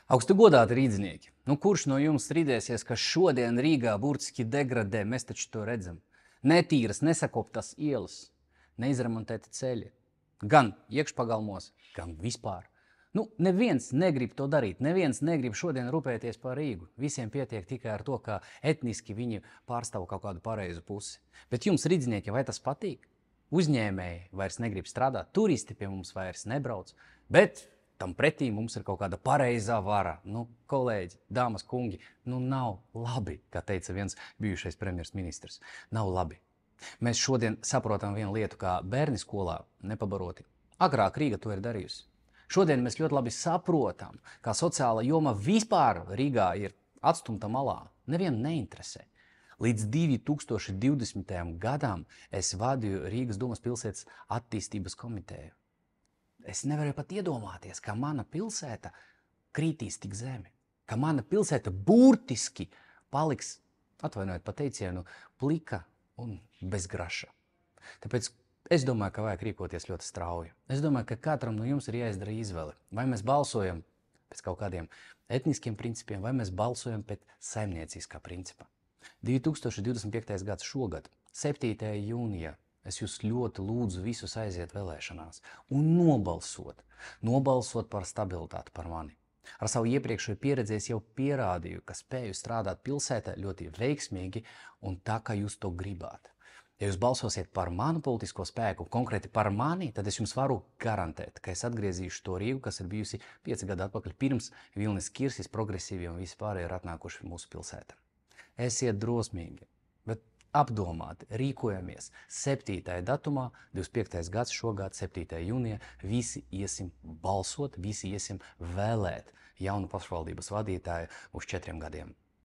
Augstu godāti rīdznieki, kurš no jums strīdēsies, ka šodien Rīgā burtiski degradē, mēs taču to redzam. Netīras, nesakoptas ielas, neizremontēti ceļi, gan iekšpagalmos, gan vispār. Neviens negrib to darīt, neviens negrib šodien rūpēties par Rīgu. Visiem pietiek tikai ar to, ka etniski viņi pārstāv kaut kādu pareizu pusi. Bet jums, rīdznieki, vai tas patīk? Uzņēmēji vairs negrib strādāt, turisti pie mums vairs nebrauc, bet tam pretī mums ir kaut kāda pareizā vara. Kolēģi, dāmas, kungi, nav labi, kā teica viens bijušais premjerministrs. Nav labi. Mēs šodien saprotam vienu lietu, kā bērni skolā nepabaroti. Agrāk Rīga to ir darījusi. Šodien mēs ļoti labi saprotam, kā sociāla joma vispār Rīgā ir atstumta malā. Nevienu neinteresē. Līdz 2020. gadam es vadīju Rīgas domas pilsētas attīstības komiteju. Es nevarēju pat iedomāties, ka mana pilsēta krītīs tik zemi, ka mana pilsēta burtiski paliks, atvainojiet par teicienu, plika un bez graša. Tāpēc es domāju, ka vajag rīkoties ļoti strauji. Es domāju, ka katram no jums ir jāizdara izvēle. Vai mēs balsojam pēc kaut kādiem etniskiem principiem, vai mēs balsojam pēc saimnieciskā principa. 2025. gads šogad, 7. jūnijā, es jūs ļoti lūdzu visus aiziet vēlēšanās un nobalsot par stabilitāti par mani. Ar savu iepriekšējo pieredzi es jau pierādīju, ka spēju strādāt pilsētā ļoti veiksmīgi un tā, kā jūs to gribāt. Ja jūs balsosiet par manu politisko spēku, konkrēti par mani, tad es jums varu garantēt, ka es atgriezīšu to Rīgu, kas ir bijusi 5 gadu atpakaļ pirms Vilnis Kirsis, progresīvi un visi pārējie ir atnākuši mūsu pilsētā. Esiet drosmīgi, bet apdomāti, rīkojamies 7. datumā, 25. gads šogad, 7. jūnijā, visi iesim balsot, visi iesim vēlēt jaunu pašvaldības vadītāju uz 4 gadiem.